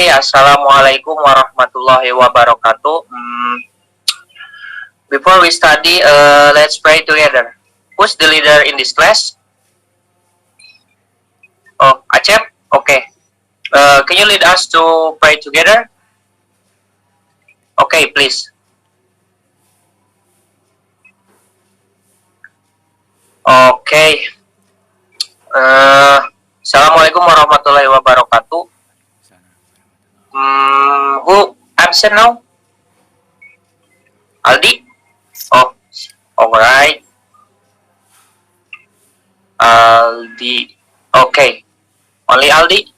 Assalamualaikum warahmatullahi wabarakatuh. Before we study, let's pray together. Who's the leader in this class? Oh, Acep? Okay. Can you lead us to pray together? Okay, please. Okay. Assalamualaikum warahmatullahi wabarakatuh. Who absent now? Aldi? Oh, alright. Aldi. Okay. Only Aldi?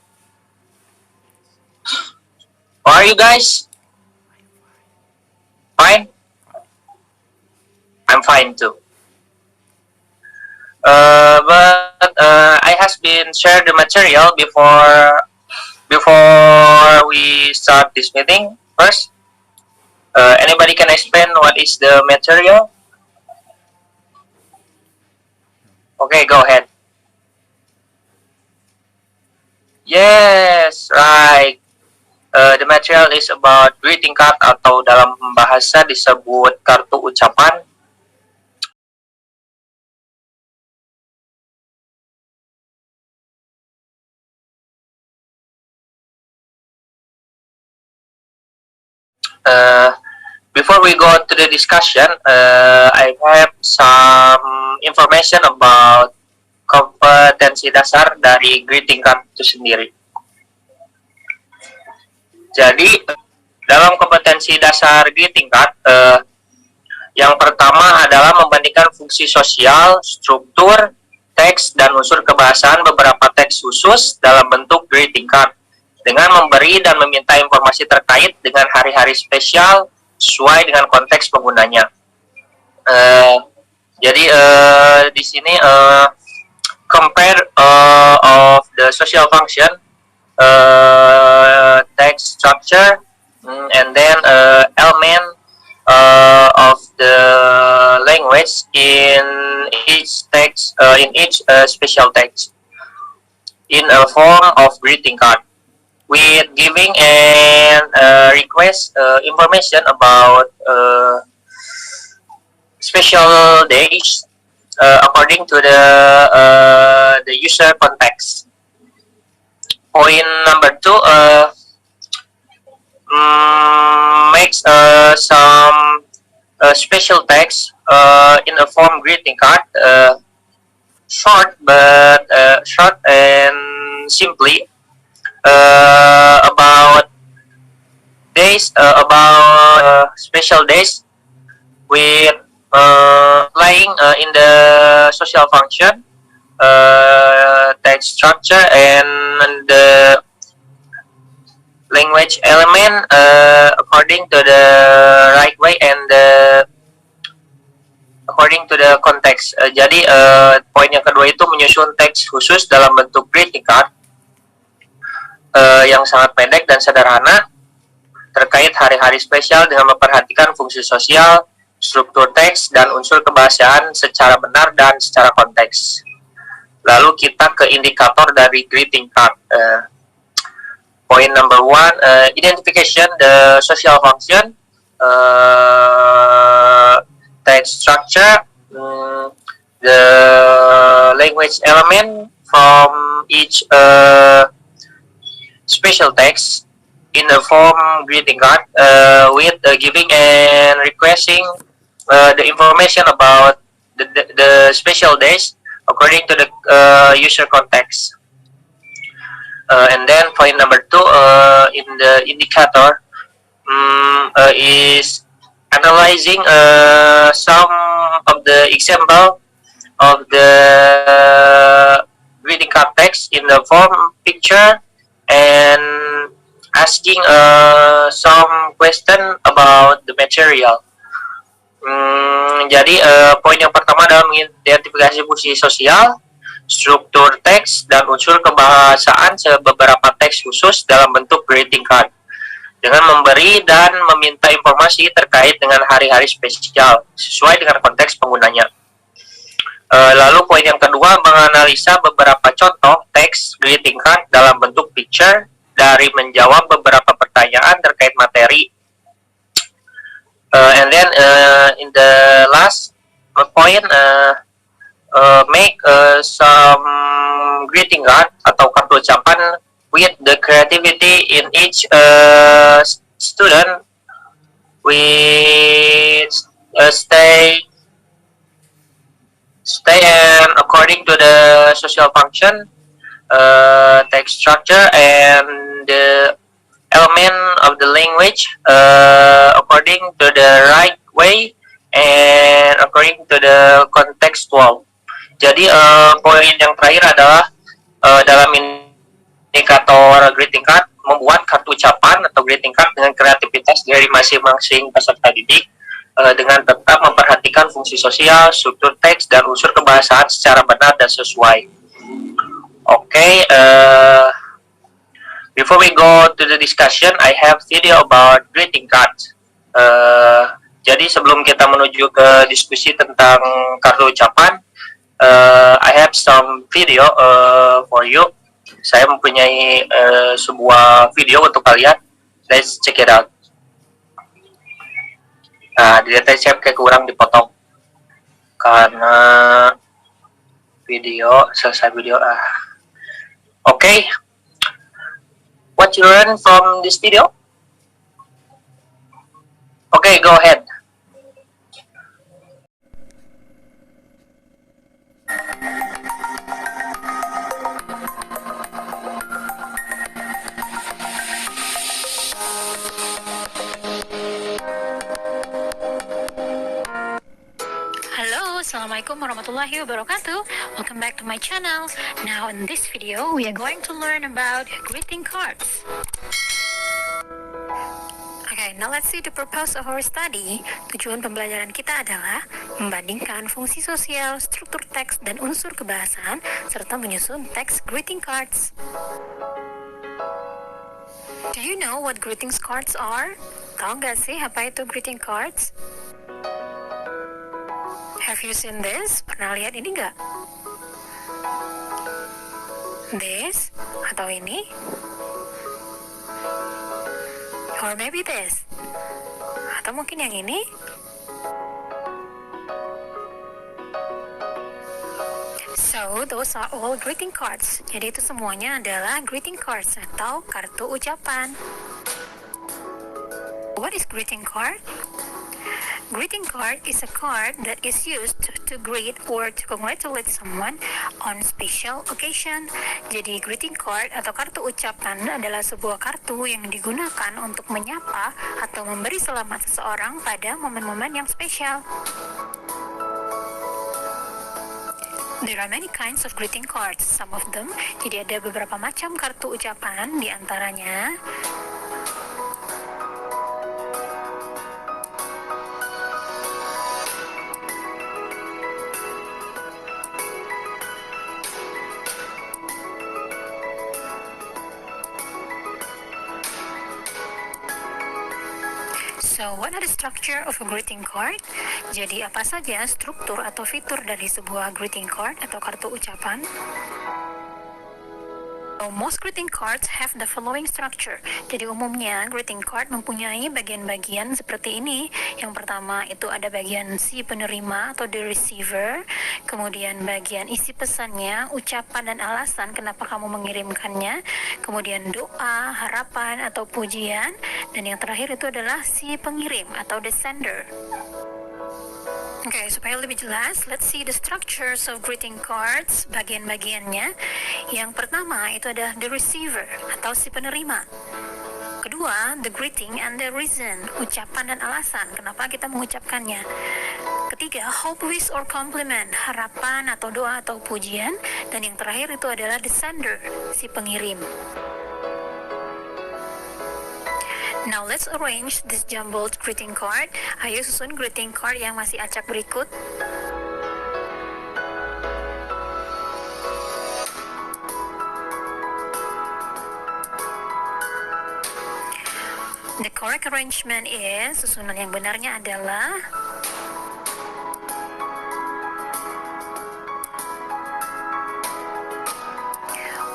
How are you guys? Fine? I'm fine too. But I has been shared the material before we start this meeting. First, anybody can explain what is the material? Okay, go ahead. Yes, right. The material is about greeting card atau dalam bahasa disebut kartu ucapan. Before we go to the discussion, I have some information about kompetensi dasar dari greeting card itu sendiri. Jadi, dalam kompetensi dasar greeting card, yang pertama adalah membandingkan fungsi sosial, struktur, teks, dan unsur kebahasaan beberapa teks khusus dalam bentuk greeting card, dengan memberi dan meminta informasi terkait dengan hari-hari spesial sesuai dengan konteks penggunanya. Jadi di sini compare of the social function, text structure, and then element of the language in each text, in each special text, in a form of greeting card, with giving and request information about special days according to the user context. Point number 2 makes some special text in a form greeting card, short and simply. About days, about special days, with lying in the social function, text structure, and the language element according to the right way and according to the context. Jadi poin yang kedua itu menyusun teks khusus dalam bentuk greeting card yang sangat pendek dan sederhana terkait hari-hari spesial dengan memperhatikan fungsi sosial, struktur teks, dan unsur kebahasaan secara benar dan secara konteks. Lalu kita ke indikator dari greeting card. Point number 1, identification the social function, text structure, the language element from each special text in the form greeting card, with giving and requesting the information about the special days according to the user context. And then point number 2 in the indicator is analyzing some of the example of the greeting card text in the form picture, and asking some question about the material. Jadi poin yang pertama adalah mengidentifikasi fungsi sosial, struktur teks, dan unsur kebahasaan beberapa teks khusus dalam bentuk greeting card, dengan memberi dan meminta informasi terkait dengan hari-hari spesial sesuai dengan konteks penggunanya. Lalu poin yang kedua, menganalisa beberapa contoh teks greeting card dalam bentuk picture dari menjawab beberapa pertanyaan terkait materi. And then in the last point, make some greeting card atau kartu ucapan with the creativity in each student. We stay and according to the social function, text structure, and the element of the language according to the right way and according to the contextual. Jadi poin yang terakhir adalah dalam indikator greeting card membuat kartu ucapan atau greeting card dengan kreativitas dari masing-masing peserta didik dengan tetap memperhatikan fungsi sosial, struktur teks, dan unsur kebahasaan secara benar dan sesuai. Okay, before we go to the discussion, I have video about greeting cards. Jadi sebelum kita menuju ke diskusi tentang kartu ucapan, I have some video for you. Saya mempunyai sebuah video untuk kalian. Let's check it out. Nah, dilihat saya kayak kurang dipotong karena video selesai video. Okay. What you learn from this video? Okay, go ahead. Assalamualaikum warahmatullahi wabarakatuh. Welcome back to my channel. Now in this video we are going to learn about greeting cards. Okay, now let's see the purpose of our study. Tujuan pembelajaran kita adalah membandingkan fungsi sosial, struktur teks, dan unsur kebahasaan serta menyusun teks greeting cards. Do you know what greetings cards are? Tahu nggak sih apa itu greeting cards? Have you seen this? Pernah lihat ini nggak? This? Atau ini? Or maybe this? Atau mungkin yang ini? So, those are all greeting cards. Jadi itu semuanya adalah greeting cards atau kartu ucapan. What is greeting card? Greeting card is a card that is used to greet or to congratulate someone on special occasion. Jadi greeting card atau kartu ucapan adalah sebuah kartu yang digunakan untuk menyapa atau memberi selamat seseorang pada momen-momen yang spesial. There are many kinds of greeting cards, some of them. Jadi ada beberapa macam kartu ucapan, di antaranya So, what are the structure of a greeting card? Jadi, apa saja struktur atau fitur dari sebuah greeting card atau kartu ucapan? So, most greeting cards have the following structure. Jadi umumnya greeting card mempunyai bagian-bagian seperti ini. Yang pertama itu ada bagian si penerima atau the receiver. Kemudian bagian isi pesannya, ucapan dan alasan kenapa kamu mengirimkannya. Kemudian doa, harapan atau pujian. Dan yang terakhir itu adalah si pengirim atau the sender. Oke, supaya lebih jelas, let's see the structures of greeting cards, bagian-bagiannya. Yang pertama itu ada the receiver atau si penerima. Kedua, the greeting and the reason, ucapan dan alasan kenapa kita mengucapkannya. Ketiga, hope, wish, or compliment, harapan atau doa atau pujian. Dan yang terakhir itu adalah the sender, si pengirim. Now let's arrange this jumbled greeting card. Ayo susun greeting card yang masih acak berikut. The correct arrangement is, susunan yang benarnya adalah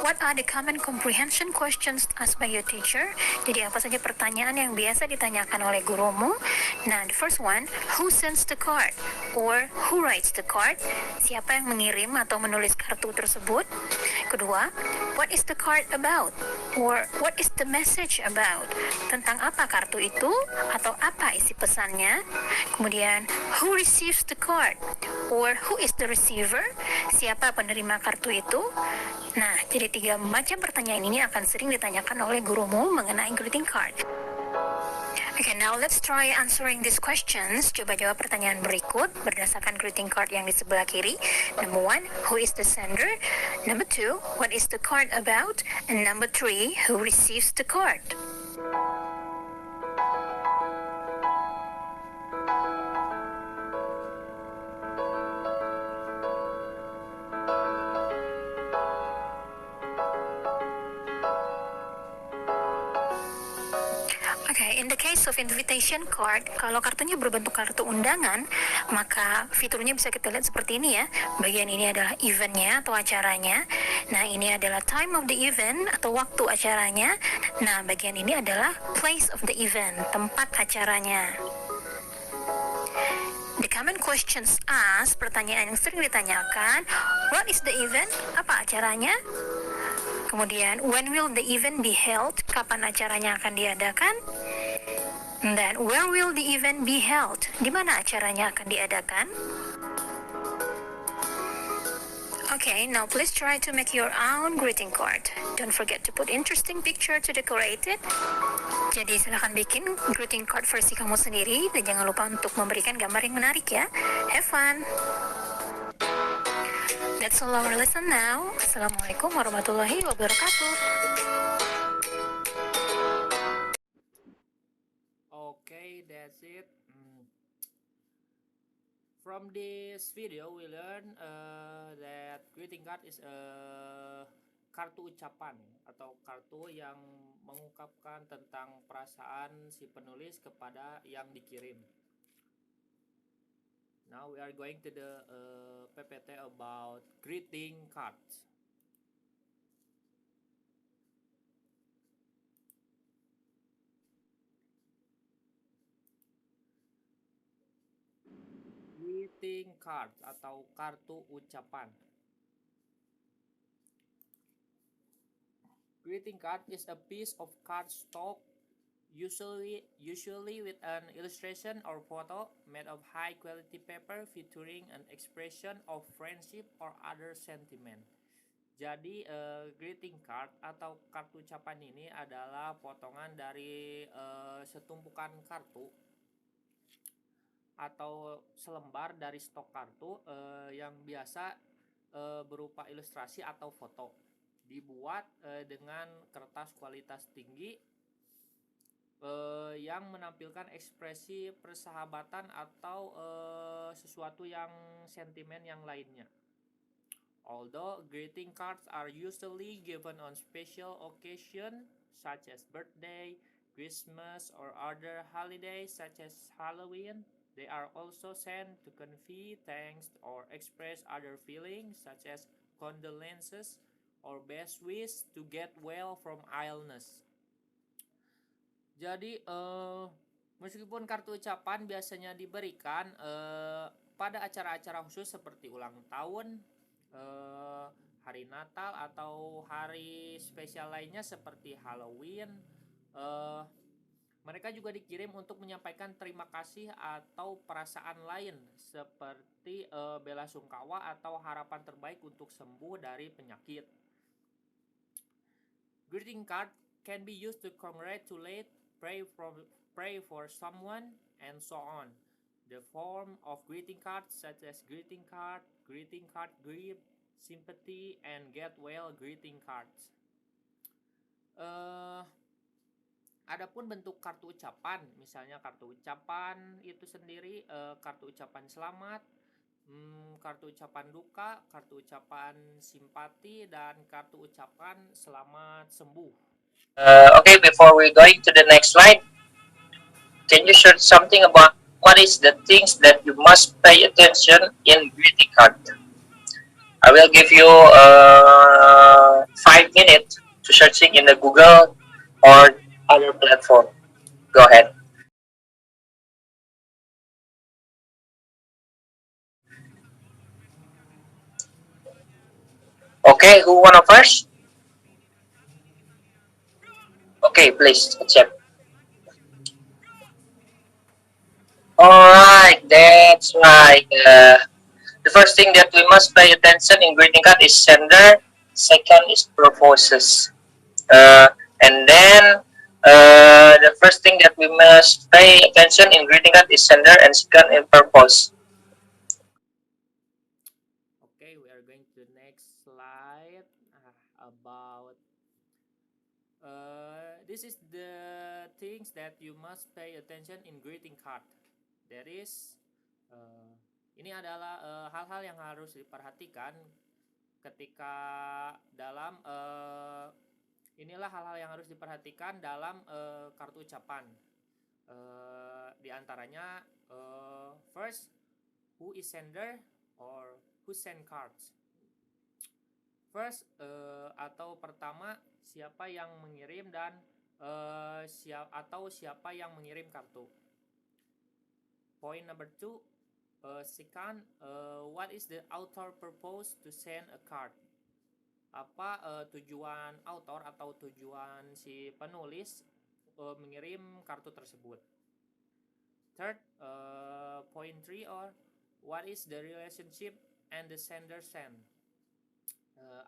what are the common comprehension questions asked by your teacher? Jadi apa saja pertanyaan yang biasa ditanyakan oleh gurumu? Nah, the first one, who sends the card? Or who writes the card? Siapa yang mengirim atau menulis kartu tersebut? Kedua, what is the card about? Or what is the message about? Tentang apa kartu itu? Atau apa isi pesannya? Kemudian, who receives the card? Or who is the receiver? Siapa penerima kartu itu? Nah, jadi 3 macam pertanyaan ini akan sering ditanyakan oleh gurumu mengenai greeting card. Okay, now let's try answering these questions. Coba jawab pertanyaan berikut berdasarkan greeting card yang di sebelah kiri. Number 1, who is the sender? Number 2, what is the card about? And number 3, who receives the card? Okay, in the case of invitation card, kalau kartunya berbentuk kartu undangan, maka fiturnya bisa kita lihat seperti ini ya. Bagian ini adalah eventnya atau acaranya. Nah, ini adalah time of the event atau waktu acaranya. Nah, bagian ini adalah place of the event, tempat acaranya. The common questions asked, pertanyaan yang sering ditanyakan, what is the event? Apa acaranya? Kemudian, when will the event be held? Kapan acaranya akan diadakan? And then, where will the event be held? Di mana acaranya akan diadakan? Okay, now please try to make your own greeting card. Don't forget to put interesting picture to decorate it. Jadi silahkan bikin greeting card versi kamu sendiri dan jangan lupa untuk memberikan gambar yang menarik ya. Have fun! That's all our lesson now. Assalamualaikum warahmatullahi wabarakatuh. Okay, that's it. From this video, we learn that greeting card is a kartu ucapan atau kartu yang mengungkapkan tentang perasaan si penulis kepada yang dikirim. Now we are going to the PPT about greeting cards. Greeting cards atau kartu ucapan. Greeting card is a piece of cardstock usually with an illustration or photo made of high quality paper featuring an expression of friendship or other sentiment. Jadi greeting card atau kartu ucapan ini adalah potongan dari setumpukan kartu atau selembar dari stok kartu yang biasa berupa ilustrasi atau foto, dibuat dengan kertas kualitas tinggi yang menampilkan ekspresi persahabatan atau sesuatu yang sentimen yang lainnya. Although greeting cards are usually given on special occasion such as birthday, Christmas, or other holidays such as Halloween, they are also sent to convey thanks or express other feelings such as condolences or best wish to get well from illness. Jadi meskipun kartu ucapan biasanya diberikan pada acara-acara khusus seperti ulang tahun, hari Natal atau hari spesial lainnya seperti Halloween, mereka juga dikirim untuk menyampaikan terima kasih atau perasaan lain seperti bela sungkawa atau harapan terbaik untuk sembuh dari penyakit. Greeting card can be used to congratulate, pray for someone, and so on. The form of greeting cards such as greeting card gift, sympathy, and get well greeting cards. Adapun bentuk kartu ucapan, misalnya kartu ucapan itu sendiri, kartu ucapan selamat, kartu ucapan duka, kartu ucapan simpati, dan kartu ucapan selamat sembuh. Okay, before we going to the next slide, can you share something about what is the things that you must pay attention in greeting card? I will give you 5 minutes to searching in the Google or other platform. Go ahead. Okay, who wanna first? Okay, please accept. Alright, that's right. The first thing that we must pay attention in greeting card is sender. Second is proposes. Uh, and then the first thing that we must pay attention in greeting card is sender and second in purpose. Okay, we are going to the next slide about this is the things that you must pay attention in greeting card. There is uh, ini adalah hal-hal yang harus diperhatikan ketika dalam inilah hal-hal yang harus diperhatikan dalam kartu ucapan. Di antaranya first, who is sender or who send cards. First atau pertama, siapa yang mengirim dan siapa yang mengirim kartu. Point number 2, second, what is the author purpose to send a card? Apa tujuan author atau tujuan si penulis mengirim kartu tersebut. Third, point 3, or what is the relationship and the sender send?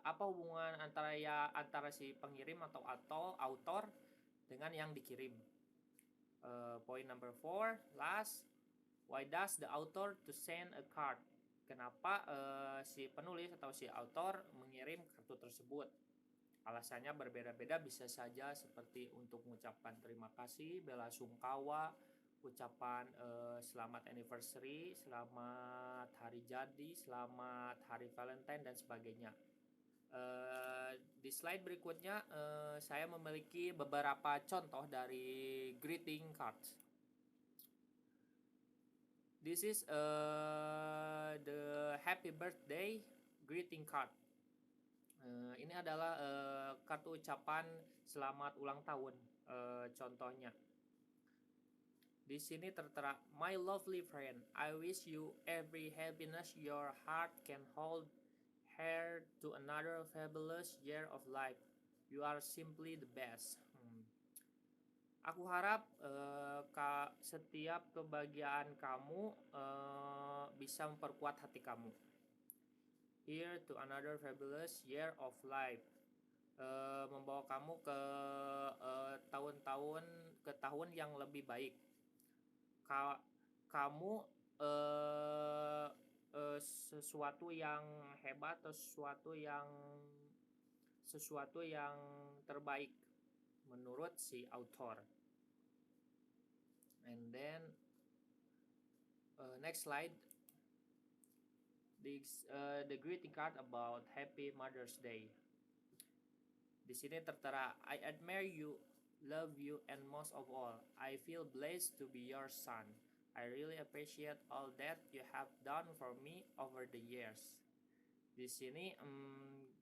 Apa hubungan antara si pengirim atau author dengan yang dikirim. Point number 4, last, why does the author to send a card? Kenapa si penulis atau si author mengirim kartu tersebut? Alasannya berbeda-beda, bisa saja seperti untuk mengucapkan terima kasih, bela sungkawa, ucapan selamat anniversary, selamat hari jadi, selamat hari Valentine, dan sebagainya. Di slide berikutnya saya memiliki beberapa contoh dari greeting cards. This is the happy birthday greeting card. Ini adalah kartu ucapan selamat ulang tahun. Contohnya di sini tertera, my lovely friend, I wish you every happiness your heart can hold. Heir to another fabulous year of life. You are simply the best. Aku harap setiap kebahagiaan kamu bisa memperkuat hati kamu. Heir to another fabulous year of life. Membawa kamu ke tahun yang lebih baik. Kamu sesuatu yang hebat atau sesuatu yang terbaik menurut si author. And then next slide, the greeting card about Happy Mother's Day. Di sini tertera, I admire you, love you, and most of all, I feel blessed to be your son. I really appreciate all that you have done for me over the years. Di sini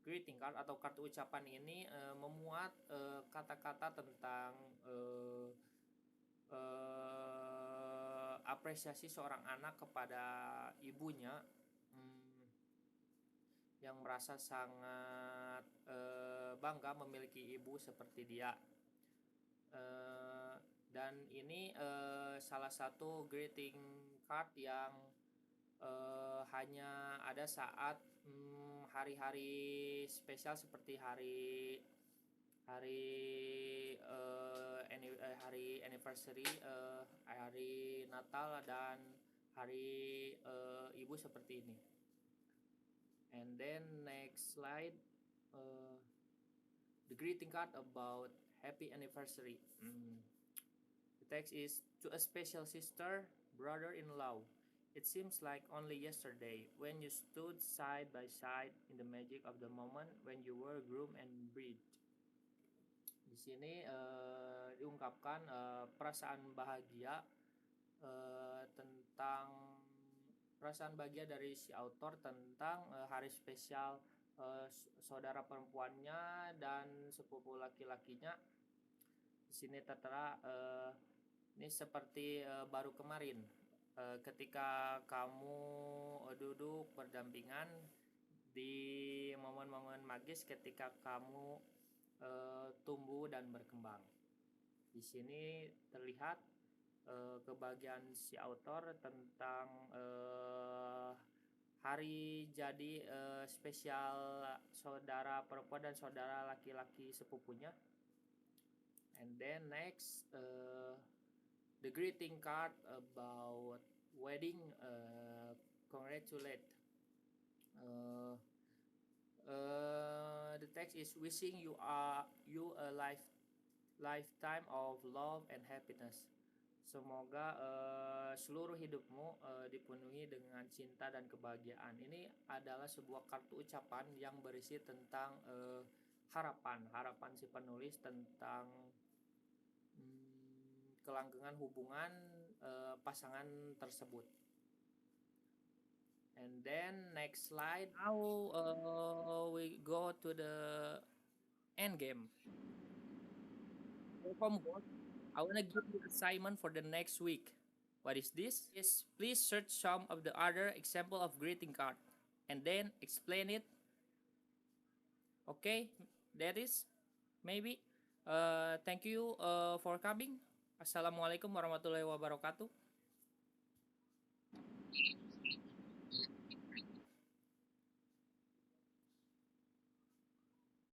greeting card atau kartu ucapan ini memuat kata-kata tentang apresiasi seorang anak kepada ibunya yang merasa sangat bangga memiliki ibu seperti dia. Dan ini salah satu greeting card yang hanya ada saat hari-hari spesial seperti hari anniversary, hari Natal, dan hari ibu seperti ini. And then next slide, the greeting card about happy anniversary. The text is, to a special sister, brother-in-law. It seems like only yesterday when you stood side by side in the magic of the moment when you were groom and bride. Di sini diungkapkan perasaan bahagia tentang perasaan bahagia dari si author tentang hari spesial saudara perempuannya dan sepupu laki-lakinya. Di sini tertera ini seperti baru kemarin ketika kamu duduk berdampingan di momen-momen magis ketika kamu tumbuh dan berkembang. Di sini terlihat kebahagiaan si author tentang hari jadi spesial saudara perempuan dan saudara laki-laki sepupunya. And then next, the greeting card about wedding. Congratulate. The text is wishing you a lifetime of love and happiness. Semoga seluruh hidupmu dipenuhi dengan cinta dan kebahagiaan. Ini adalah sebuah kartu ucapan yang berisi tentang harapan si penulis tentang kelanggengan hubungan pasangan tersebut. And then next slide. Now we go to the end game. Homework. I want to give you assignment for the next week. What is this? Is please search some of the other example of greeting card and then explain it. Okay, that is maybe. Thank you for coming. Assalamualaikum warahmatullahi wabarakatuh.